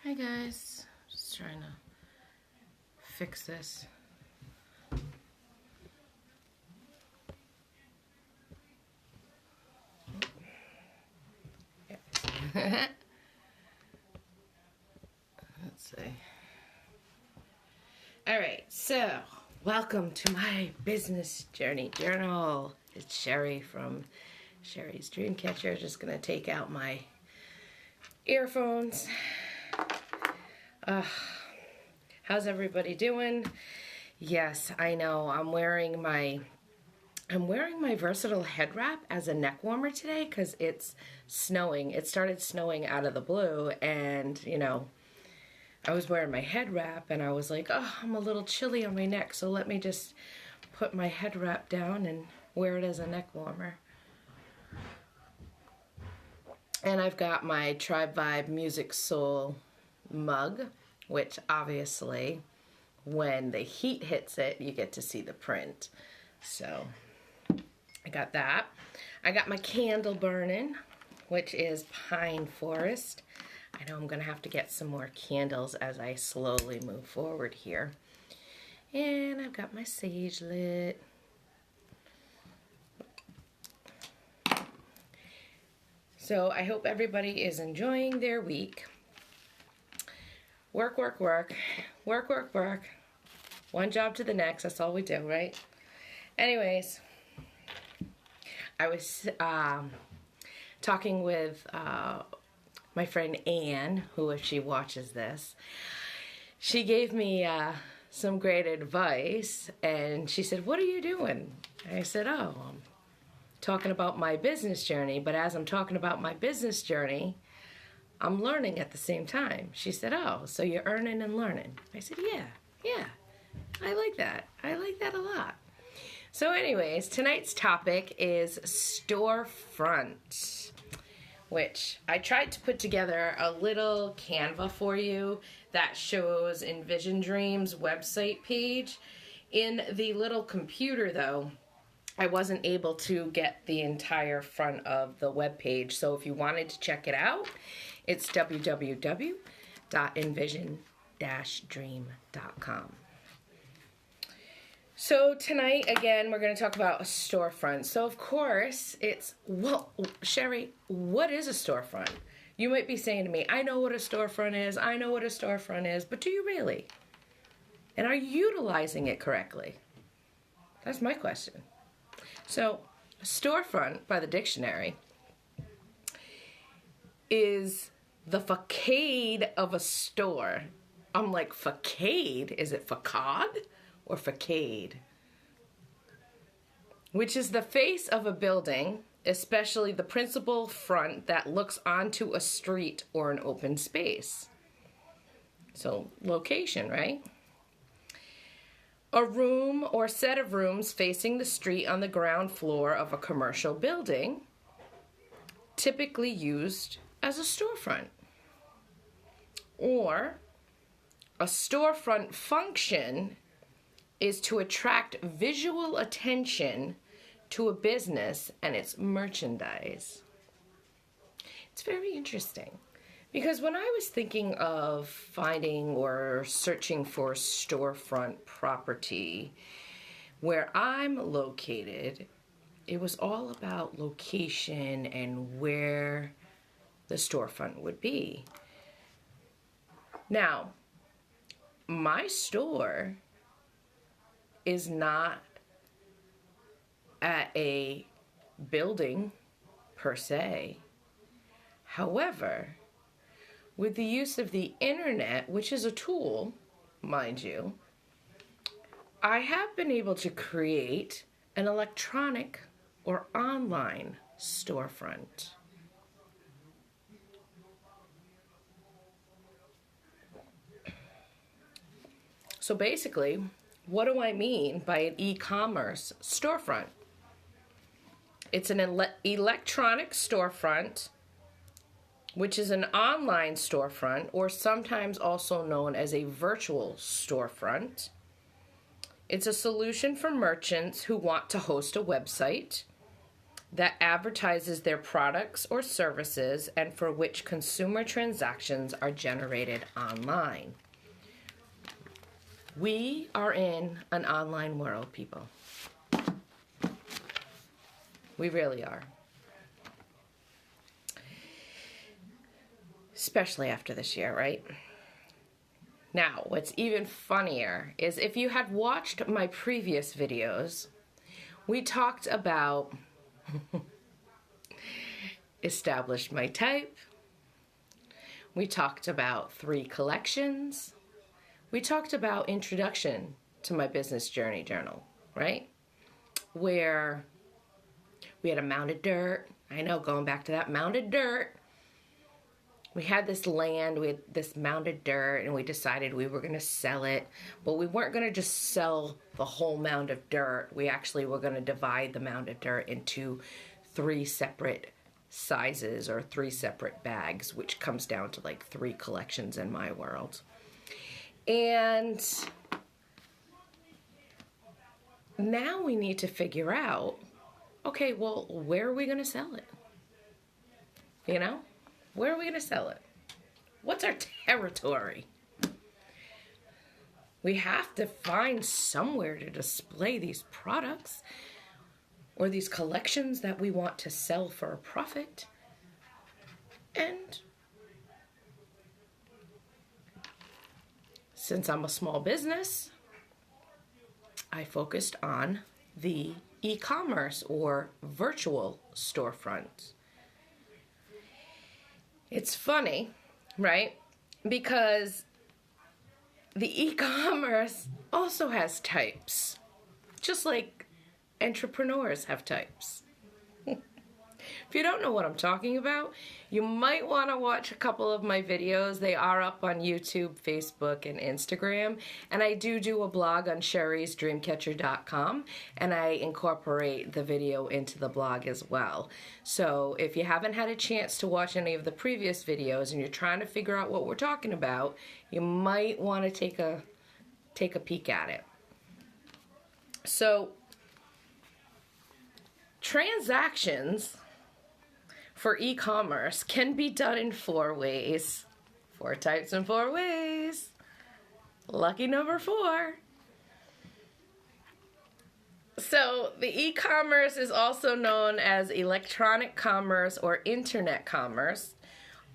Hi guys, just trying to fix this. Yeah. Let's see. Alright, so welcome to my business journey journal. It's Sheri from Sheri's Dreamcatcher. Just gonna take out my earphones. How's everybody doing? Yes, I know. I'm wearing my versatile head wrap as a neck warmer today because it's snowing. It started snowing out of the blue, and I was wearing my head wrap and I was like, oh, I'm a little chilly on my neck, so let me just put my head wrap down and wear it as a neck warmer. And I've got my Tribe Vibe Music Soul mug, which obviously when the heat hits it, you get to see the print. So I got that. I got my candle burning, which is Pine Forest. I know I'm going to have to get some more candles as I slowly move forward here. And I've got my sage lit. So I hope everybody is enjoying their week. Work, work, work. Work, work, work. One job to the next. That's all we do, right? Anyways, I was talking with my friend Anne, who, if she watches this, she gave me some great advice, and she said, what are you doing? And I said, oh, I'm talking about my business journey, but as I'm talking about my business journey, I'm learning at the same time. She said, oh, so you're earning and learning. I said, yeah, I like that. I like that a lot. So anyways, tonight's topic is Storefront, which I tried to put together a little Canva for you that shows Envision Dreams website page. In the little computer, though, I wasn't able to get the entire front of the web page. So if you wanted to check it out, it's www.envision-dream.com. So tonight, again, we're going to talk about a storefront. So, of course, well, Sheri, what is a storefront? You might be saying to me, I know what a storefront is, but do you really? And are you utilizing it correctly? That's my question. So, a storefront, by the dictionary, is the facade of a store. I'm like, facade? Is it facade or facade? Which is the face of a building, especially the principal front that looks onto a street or an open space. So, location, right? A room or set of rooms facing the street on the ground floor of a commercial building, typically used as a storefront. Or a storefront function is to attract visual attention to a business and its merchandise. It's very interesting because when I was thinking of finding or searching for storefront property where I'm located, it was all about location and where the storefront would be. Now, my store is not at a building per se. However, with the use of the internet, which is a tool, mind you, I have been able to create an electronic or online storefront. So basically, what do I mean by an e-commerce storefront? It's an electronic storefront, which is an online storefront, or sometimes also known as a virtual storefront. It's a solution for merchants who want to host a website, that advertises their products or services and for which consumer transactions are generated online. We are in an online world, people. We really are. Especially after this year, right? Now, what's even funnier is if you had watched my previous videos, we talked about established my type. We talked about 3 collections. We talked about introduction to my business journey journal, right? Where we had a mounded dirt. I know, going back to that mounded dirt. We had this land, we had this mounded dirt, and we decided we were going to sell it. But we weren't going to just sell the whole mound of dirt. We actually were going to divide the mound of dirt into 3 separate sizes or 3 separate bags, which comes down to like 3 collections in my world. And now we need to figure out, okay, well, where are we going to sell it? You know? Where are we going to sell it? What's our territory? We have to find somewhere to display these products or these collections that we want to sell for a profit. And since I'm a small business, I focused on the e-commerce or virtual storefronts. It's funny, right? Because the e-commerce also has types, just like entrepreneurs have types. If you don't know what I'm talking about, you might want to watch a couple of my videos. They are up on YouTube, Facebook, and Instagram. And I do a blog on sherisdreamcatcher.com, and I incorporate the video into the blog as well. So if you haven't had a chance to watch any of the previous videos and you're trying to figure out what we're talking about, you might want to take a peek at it. So transactions for e-commerce can be done in 4 ways. 4 types and 4 ways. Lucky number 4. So the e-commerce is also known as electronic commerce or internet commerce,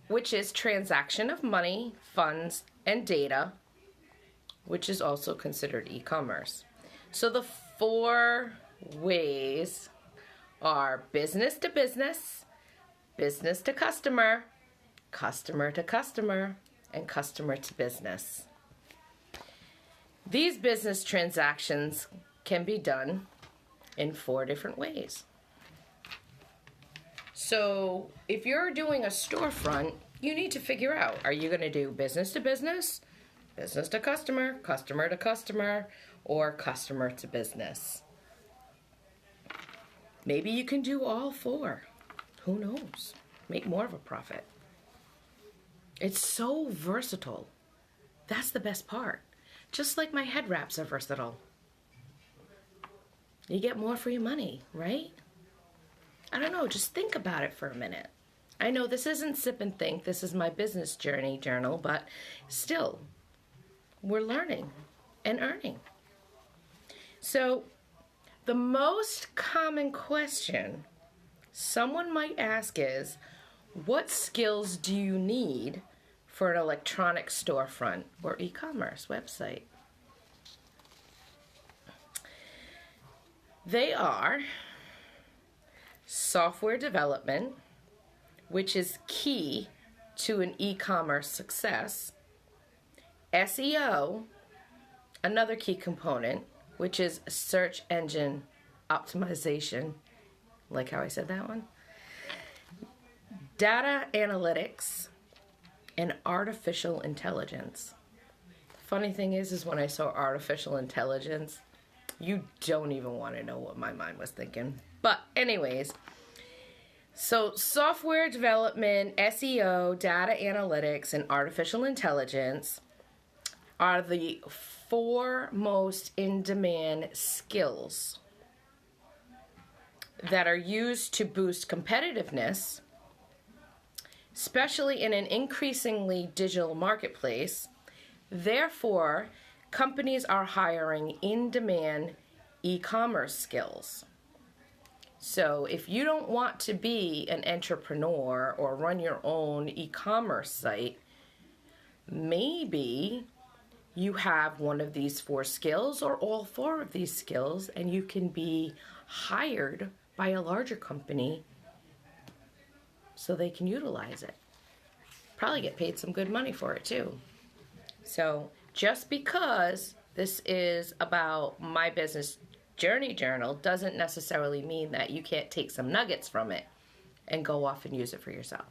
which is transaction of money, funds, and data, which is also considered e-commerce. So the 4 ways are business to business, business to customer, customer to customer, and customer to business. These business transactions can be done in 4 different ways. So if you're doing a storefront, you need to figure out, are you going to do business to business, business to customer, customer to customer, or customer to business? Maybe you can do all 4. Who knows? Make more of a profit. It's so versatile. That's the best part. Just like my head wraps are versatile. You get more for your money, right? I don't know, just think about it for a minute. I know this isn't Sip and Think, this is my business journey journal, but still, we're learning and earning. So, the most common question someone might ask is, what skills do you need for an electronic storefront or e-commerce website? They are software development, which is key to an e-commerce success. SEO, another key component, which is search engine optimization. Like how I said that one. Data analytics and artificial intelligence. The funny thing is when I saw artificial intelligence, you don't even want to know what my mind was thinking. But anyways, so software development, SEO, data analytics, and artificial intelligence are the 4 most in-demand skills that are used to boost competitiveness, especially in an increasingly digital marketplace. Therefore, companies are hiring in-demand e-commerce skills. So if you don't want to be an entrepreneur or run your own e-commerce site, maybe you have one of these 4 skills or all 4 of these skills, and you can be hired by a larger company so they can utilize it. Probably get paid some good money for it too. So just because this is about my business journey journal doesn't necessarily mean that you can't take some nuggets from it and go off and use it for yourself.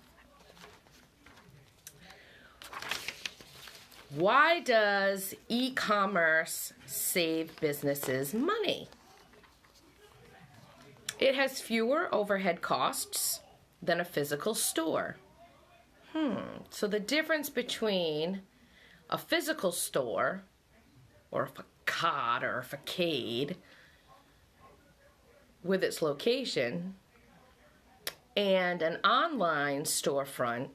Why does e-commerce save businesses money? It has fewer overhead costs than a physical store. So the difference between a physical store, or a facade or a facade, with its location, and an online storefront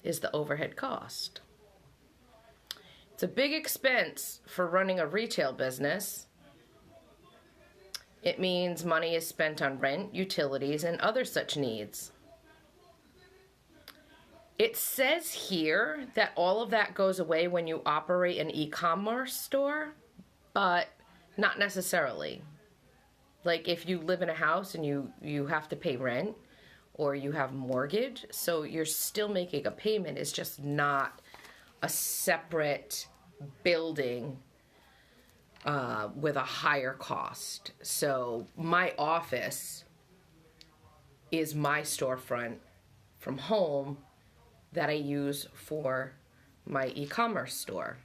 is the overhead cost. It's a big expense for running a retail business. It means money is spent on rent, utilities, and other such needs. It says here that all of that goes away when you operate an e-commerce store, but not necessarily. Like if you live in a house and you have to pay rent or you have mortgage, so you're still making a payment. It's just not a separate building with a higher cost. So my office is my storefront from home that I use for my e-commerce store.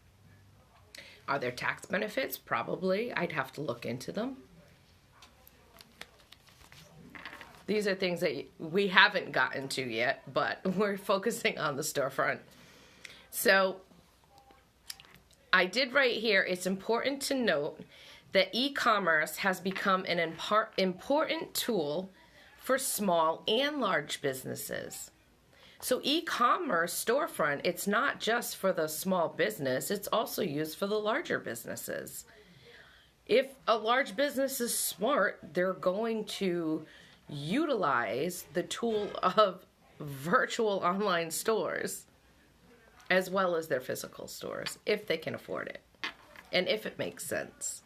Are there tax benefits? Probably. I'd have to look into them. These are things that we haven't gotten to yet, but we're focusing on the storefront. So I did write here, it's important to note that e-commerce has become an important tool for small and large businesses. So e-commerce storefront, it's not just for the small business, it's also used for the larger businesses. If a large business is smart, they're going to utilize the tool of virtual online stores as well as their physical stores, if they can afford it and if it makes sense.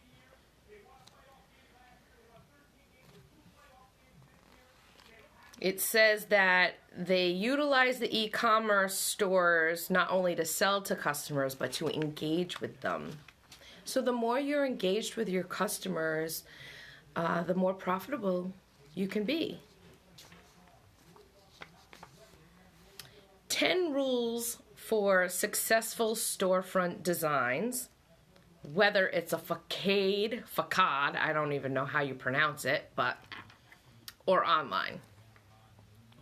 It says that they utilize the e-commerce stores not only to sell to customers, but to engage with them. So the more you're engaged with your customers, the more profitable you can be. 10 rules for successful storefront designs, whether it's a facade, I don't even know how you pronounce it, or online.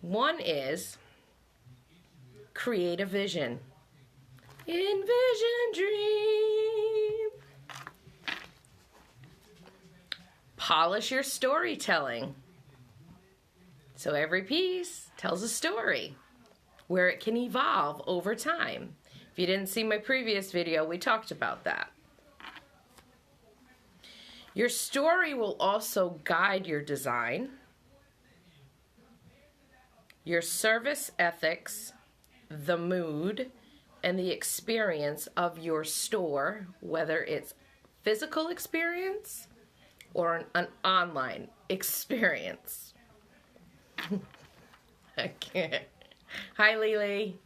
1 is create a vision. Envision, dream. Polish your storytelling. So every piece tells a story where it can evolve over time. If you didn't see my previous video, we talked about that. Your story will also guide your design, your service ethics, the mood, and the experience of your store, whether it's physical experience or an online experience. I can't. Hi, Lily.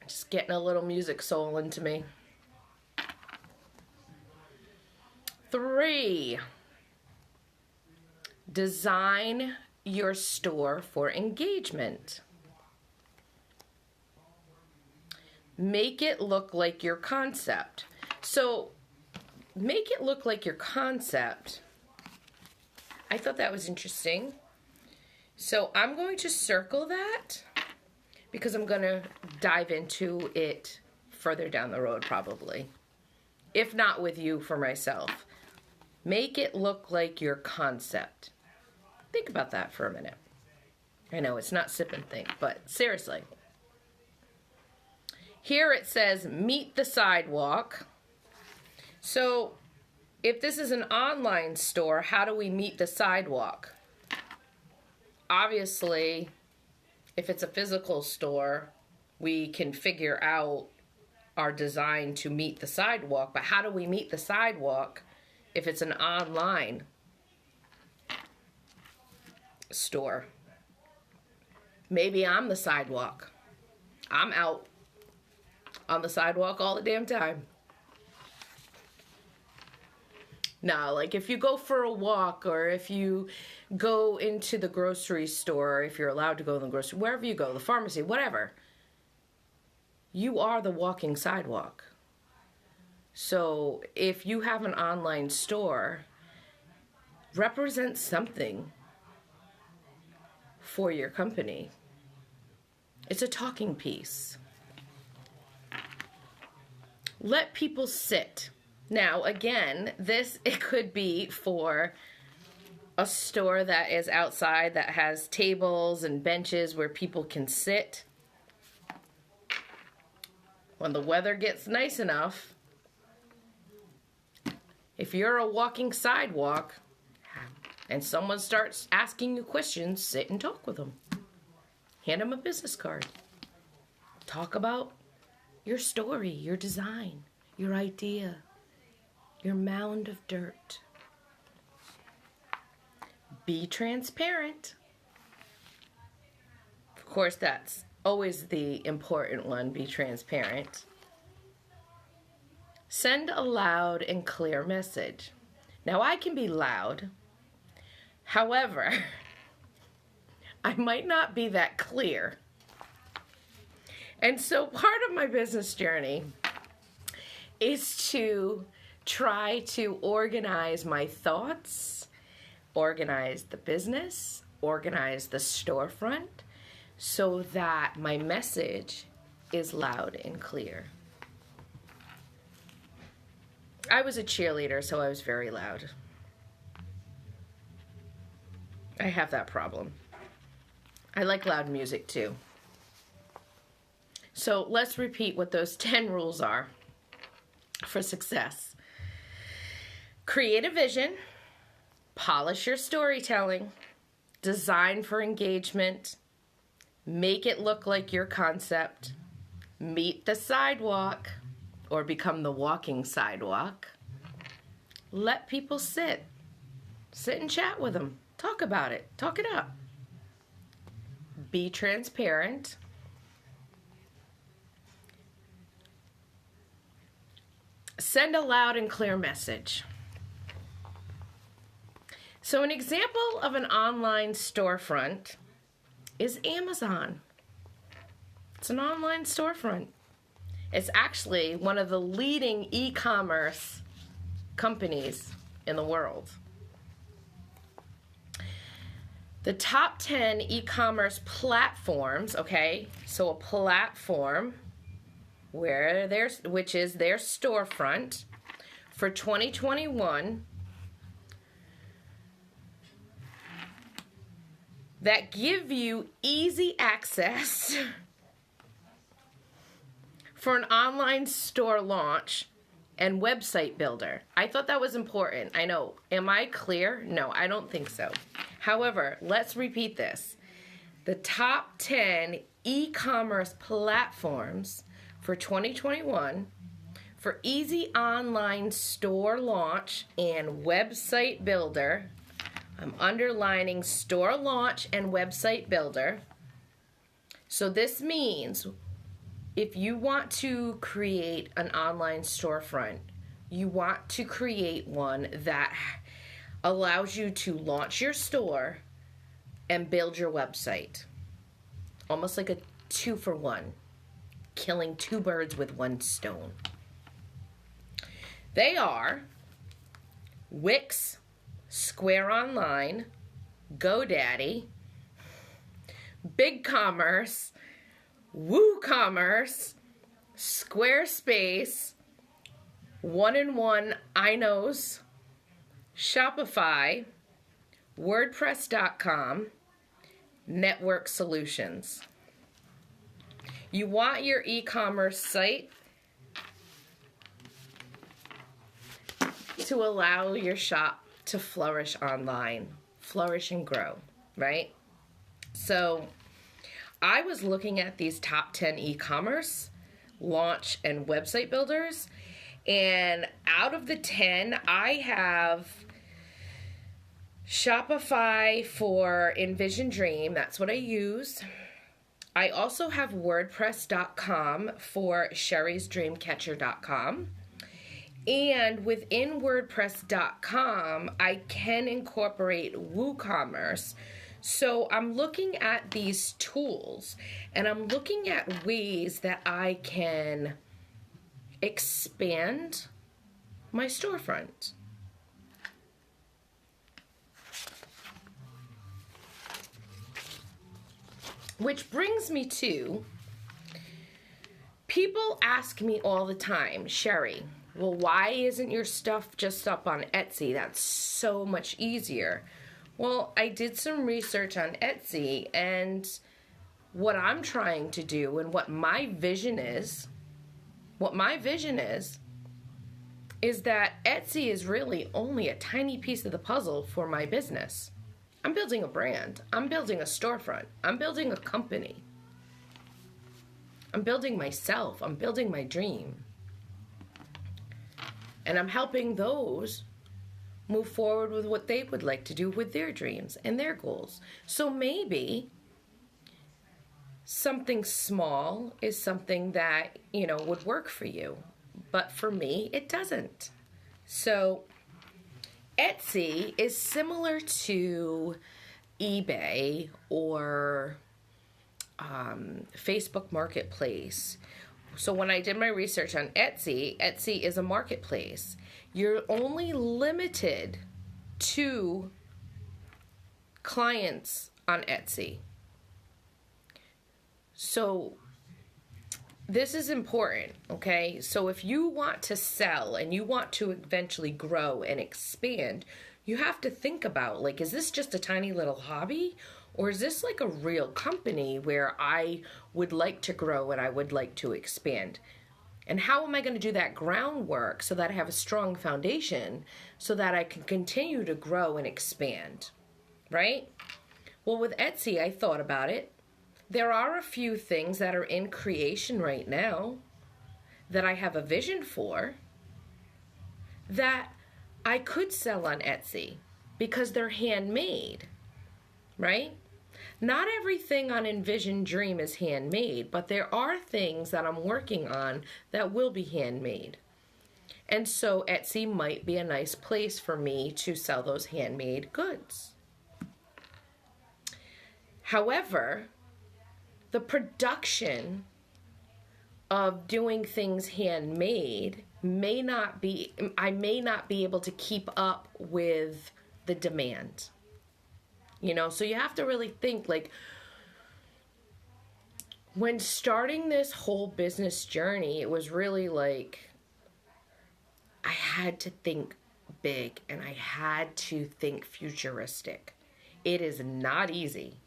Just getting a little music soul into me. 3, design your store for engagement. Make it look like your concept. So, make it look like your concept. I thought that was interesting. So I'm going to circle that because I'm going to dive into it further down the road probably. if not with you, for myself. Make it look like your concept. Think about that for a minute. I know it's not sip and think, but seriously. Here it says, meet the sidewalk. So if this is an online store, how do we meet the sidewalk? Obviously, if it's a physical store, we can figure out our design to meet the sidewalk. But how do we meet the sidewalk if it's an online store? Maybe I'm the sidewalk. I'm out on the sidewalk all the damn time. No, like if you go for a walk, or if you go into the grocery store, if you're allowed to go in the grocery, wherever you go, the pharmacy, whatever, you are the walking sidewalk. So if you have an online store, represent something for your company. It's a talking piece. Let people sit. Now, again, it could be for a store that is outside that has tables and benches where people can sit. When the weather gets nice enough, if you're a walking sidewalk and someone starts asking you questions, sit and talk with them. Hand them a business card. Talk about your story, your design, your idea, your mound of dirt. Be transparent. Of course, that's always the important one. Be transparent. Send a loud and clear message. Now, I can be loud. However, I might not be that clear. And so part of my business journey is to try to organize my thoughts, organize the business, organize the storefront, so that my message is loud and clear. I was a cheerleader, so I was very loud. I have that problem. I like loud music too. So let's repeat what those 10 rules are for success. Create a vision, polish your storytelling, design for engagement, make it look like your concept, meet the sidewalk or become the walking sidewalk, let people sit and chat with them, talk about it, talk it up, be transparent, send a loud and clear message. So an example of an online storefront is Amazon. It's an online storefront. It's actually one of the leading e-commerce companies in the world. The top 10 e-commerce platforms, okay? So a platform which is their storefront for 2021 that give you easy access for an online store launch and website builder. I thought that was important. I know. Am I clear? No, I don't think so. However, let's repeat this. The top 10 e-commerce platforms for 2021 for easy online store launch and website builder. I'm underlining store launch and website builder. So this means if you want to create an online storefront, you want to create one that allows you to launch your store and build your website. Almost like a 2-for-1, killing 2 birds with 1 stone. They are Wix, Square Online, GoDaddy, BigCommerce, WooCommerce, Squarespace, one-in-one iKnows, Shopify, WordPress.com, Network Solutions. You want your e-commerce site to allow your shop to flourish online, flourish and grow, right? So I was looking at these top 10 e-commerce launch and website builders, and out of the 10, I have Shopify for Envision Dream. That's what I use. I also have WordPress.com for Sherry'sDreamCatcher.com. And within WordPress.com, I can incorporate WooCommerce. So I'm looking at these tools, and I'm looking at ways that I can expand my storefront. Which brings me to, people ask me all the time, Sheri, well, why isn't your stuff just up on Etsy? That's so much easier. Well, I did some research on Etsy, and what I'm trying to do and what my vision is that Etsy is really only a tiny piece of the puzzle for my business. I'm building a brand. I'm building a storefront. I'm building a company. I'm building myself. I'm building my dream. And I'm helping those move forward with what they would like to do with their dreams and their goals. So maybe something small is something that, would work for you. But for me, it doesn't. So Etsy is similar to eBay or Facebook Marketplace. So when I did my research on Etsy, Etsy is a marketplace. You're only limited to clients on Etsy. So this is important, okay? So if you want to sell and you want to eventually grow and expand, you have to think about, is this just a tiny little hobby? Or is this like a real company where I would like to grow and I would like to expand? And how am I going to do that groundwork so that I have a strong foundation so that I can continue to grow and expand, right? Well, with Etsy, I thought about it. There are a few things that are in creation right now that I have a vision for that I could sell on Etsy because they're handmade, right? Not everything on Envision Dream is handmade, but there are things that I'm working on that will be handmade. And so Etsy might be a nice place for me to sell those handmade goods. However, the production of doing things handmade I may not be able to keep up with the demand. So you have to really think, when starting this whole business journey, it was really I had to think big and I had to think futuristic. It is not easy.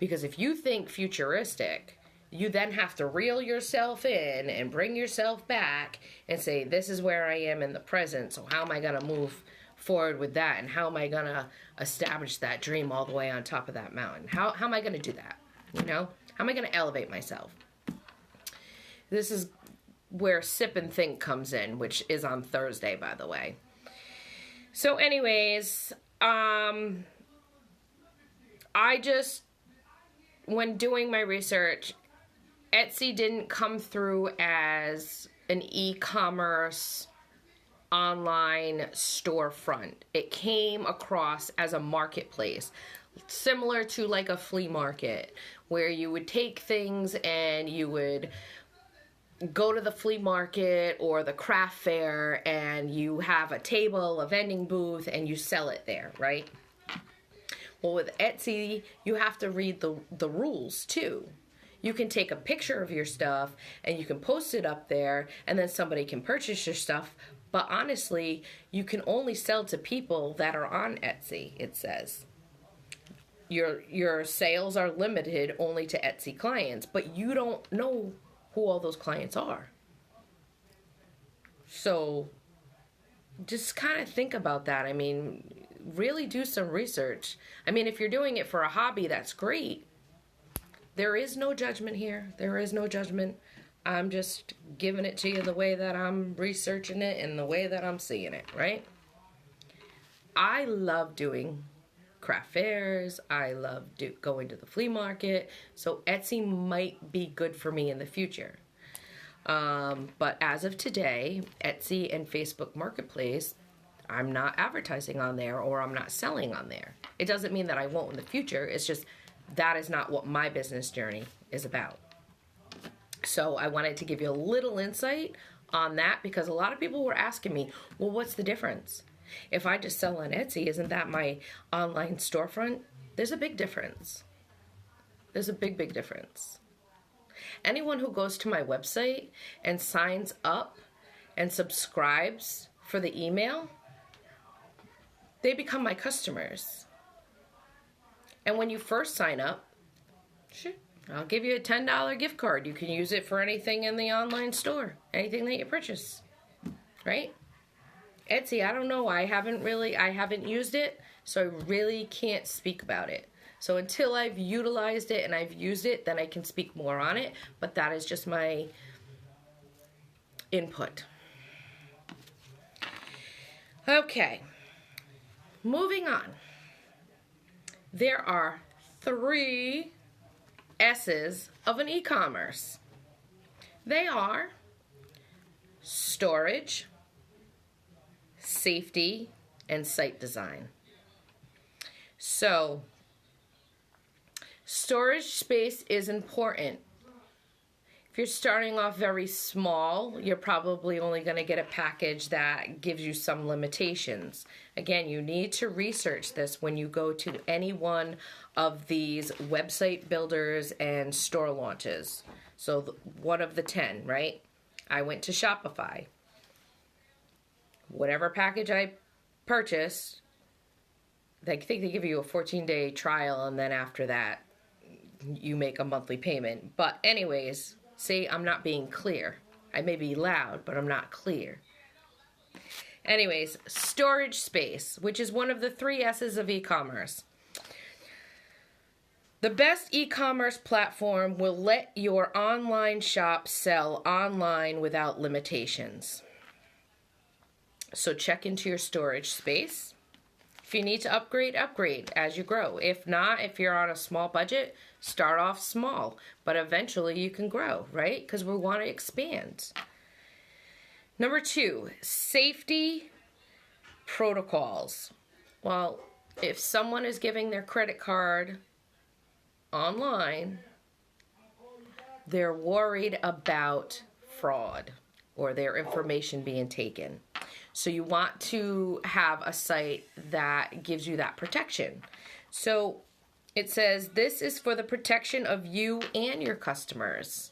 Because if you think futuristic, you then have to reel yourself in and bring yourself back and say, this is where I am in the present, so how am I going to move forward with that? And how am I going to establish that dream all the way on top of that mountain? How am I going to do that? How am I going to elevate myself? This is where Sip and Think comes in, which is on Thursday, by the way. So anyways, when doing my research, Etsy didn't come through as an e-commerce online storefront. It came across as a marketplace, similar to a flea market, where you would take things and you would go to the flea market or the craft fair and you have a table, a vending booth, and you sell it there, right? Well, with Etsy, you have to read the rules too. You can take a picture of your stuff and you can post it up there, and then somebody can purchase your stuff. But honestly, you can only sell to people that are on Etsy, it says. Your sales are limited only to Etsy clients, but you don't know who all those clients are. So just kind of think about that. I mean, really do some research. I mean, if you're doing it for a hobby, that's great. There is no judgment here. There is no judgment. I'm just giving it to you the way that I'm researching it and the way that I'm seeing it, right? I love doing craft fairs. I love going to the flea market. So Etsy might be good for me in the future. But as of today, Etsy and Facebook Marketplace, I'm not advertising on there or I'm not selling on there. It doesn't mean that I won't in the future. It's just that is not what my business journey is about. So I wanted to give you a little insight on that because a lot of people were asking me, well, what's the difference? If I just sell on Etsy, isn't that my online storefront? There's a big difference. There's a big, big difference. Anyone who goes to my website and signs up and subscribes for the email, they become my customers. And when you first sign up, sure, I'll give you a $10 gift card. You can use it for anything in the online store, anything that you purchase, right? Etsy, I don't know. I haven't used it, so I really can't speak about it. So until I've utilized it and I've used it, then I can speak more on it. But that is just my input. Okay, moving on. There are 3 S's of an e-commerce. They are storage, safety, and site design. So, storage space is important. If you're starting off very small, you're probably only going to get a package that gives you some limitations. Again, you need to research this when you go to any one of these website builders and store launches. So one of the 10, right? I went to Shopify. Whatever package I purchased, I think they give you a 14-day trial, and then after that, you make a monthly payment. But anyways, see, I'm not being clear. I may be loud, but I'm not clear. Anyways, storage space, which is one of the 3 S's of e-commerce. The best e-commerce platform will let your online shop sell online without limitations. So check into your storage space. If you need to upgrade, upgrade as you grow. If not, if you're on a small budget, start off small. But eventually you can grow, right? Because we want to expand. Number 2, safety protocols. Well, if someone is giving their credit card online, they're worried about fraud or their information being taken. So you want to have a site that gives you that protection. So it says this is for the protection of you and your customers.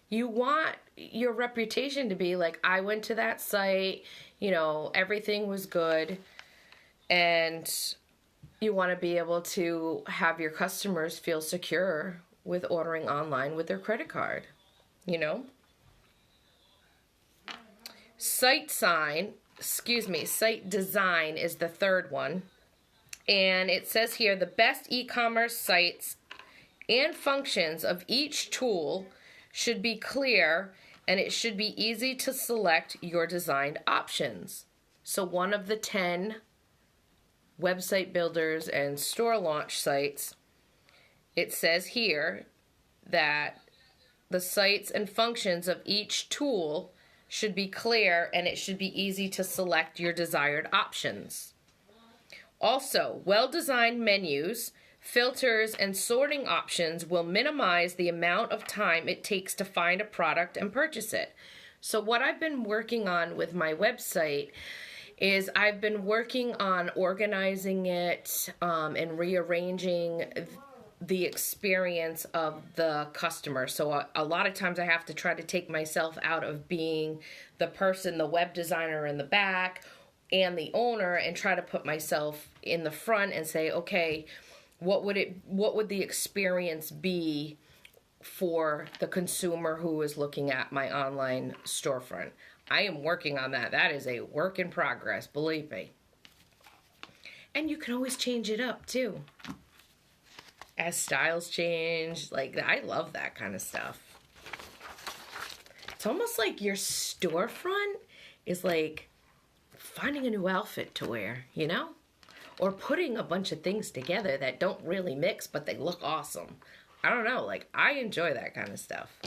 You want your reputation to be like, I went to that site, everything was good, and you want to be able to have your customers feel secure with ordering online with their credit card, Site design is the 3rd one. And it says here, the best e-commerce sites and functions of each tool should be clear, and it should be easy to select your designed options. So one of the 10 website builders and store launch sites, it says here that the sites and functions of each tool should be clear, and it should be easy to select your desired options. Also, well-designed menus, filters, and sorting options will minimize the amount of time it takes to find a product and purchase it. So what I've been working on with my website is I've been working on organizing it and rearranging the experience of the customer. So a lot of times I have to try to take myself out of being the person, the web designer in the back and the owner, and try to put myself in the front and say, okay, what would the experience be for the consumer who is looking at my online storefront? I am working on that. That is a work in progress, believe me. And you can always change it up too. As styles change, like, I love that kind of stuff. It's almost like your storefront is like finding a new outfit to wear, you know? Or putting a bunch of things together that don't really mix, but they look awesome. I don't know, like, I enjoy that kind of stuff.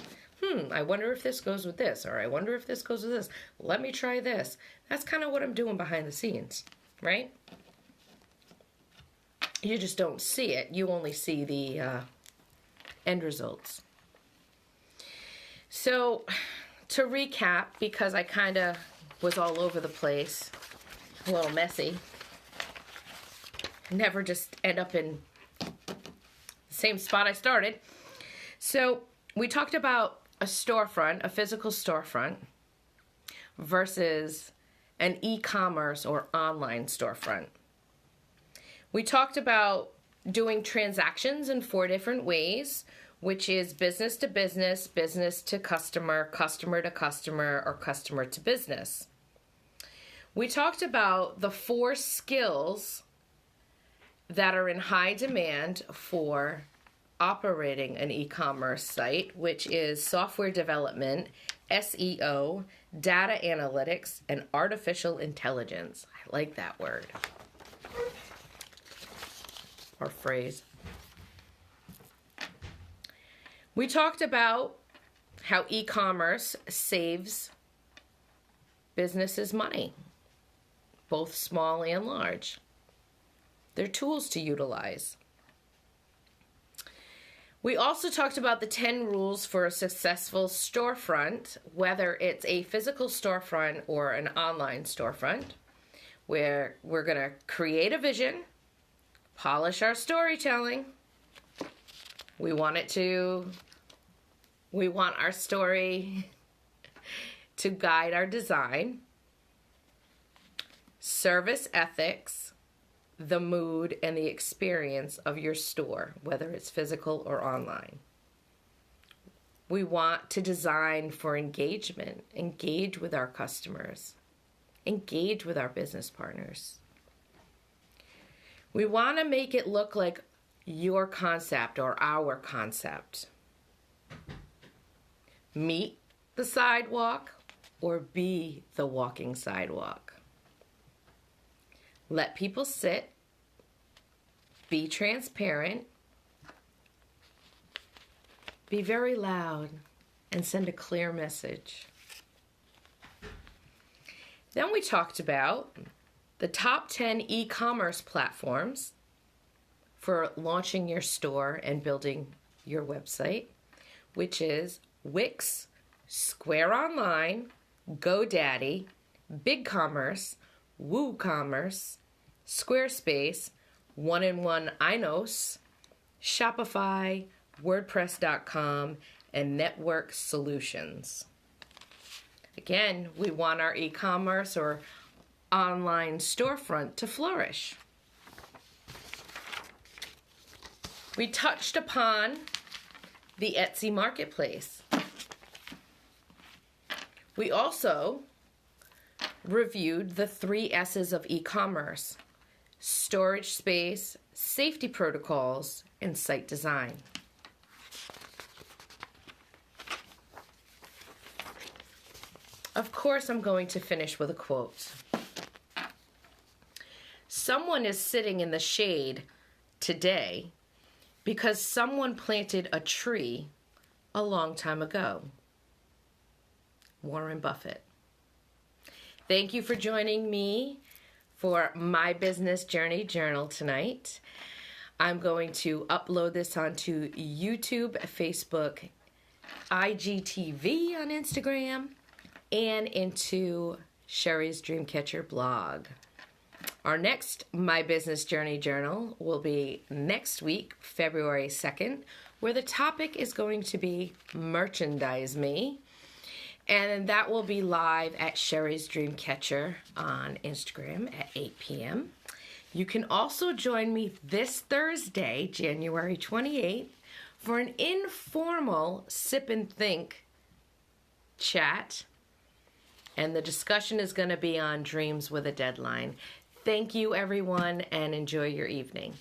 I wonder if this goes with this, or I wonder if this goes with this. Let me try this. That's kind of what I'm doing behind the scenes, right? You just don't see it. You only see the end results. So, to recap, because I kind of was all over the place, a little messy, never just end up in the same spot I started. So, we talked about a storefront, a physical storefront, versus an e-commerce or online storefront. We talked about doing transactions in 4 different ways, which is business to business, business to customer, customer to customer, or customer to business. We talked about the 4 skills that are in high demand for operating an e-commerce site, which is software development, SEO, data analytics, and artificial intelligence. I like that word. Or phrase. We talked about how e-commerce saves businesses money, both small and large. They're tools to utilize. We also talked about the 10 rules for a successful storefront, whether it's a physical storefront or an online storefront, where we're going to create a vision, polish our storytelling. We want our story to guide our design. Service ethics, the mood, and the experience of your store, whether it's physical or online. We want to design for engagement, engage with our customers, engage with our business partners. We want to make it look like your concept or our concept. Meet the sidewalk or be the walking sidewalk. Let people sit. Be transparent. Be very loud and send a clear message. Then we talked about the top 10 e-commerce platforms for launching your store and building your website, which is Wix, Square Online, GoDaddy, BigCommerce, WooCommerce, Squarespace, One-in-One Inos, Shopify, WordPress.com, and Network Solutions. Again, we want our e-commerce or online storefront to flourish. We touched upon the Etsy marketplace. We also reviewed the 3 S's of e-commerce: storage space, safety protocols, and site design. Of course, I'm going to finish with a quote. Someone is sitting in the shade today because someone planted a tree a long time ago. Warren Buffett. Thank you for joining me for my Business Journey Journal tonight. I'm going to upload this onto YouTube, Facebook, IGTV on Instagram, and into Sheri's Dreamcatcher blog. Our next My Business Journey Journal will be next week, February 2nd, where the topic is going to be Merchandise Me. And that will be live at Sheri's Dreamcatcher on Instagram at 8 p.m. You can also join me this Thursday, January 28th, for an informal Sip and Think chat. And the discussion is going to be on dreams with a deadline. Thank you, everyone, and enjoy your evening.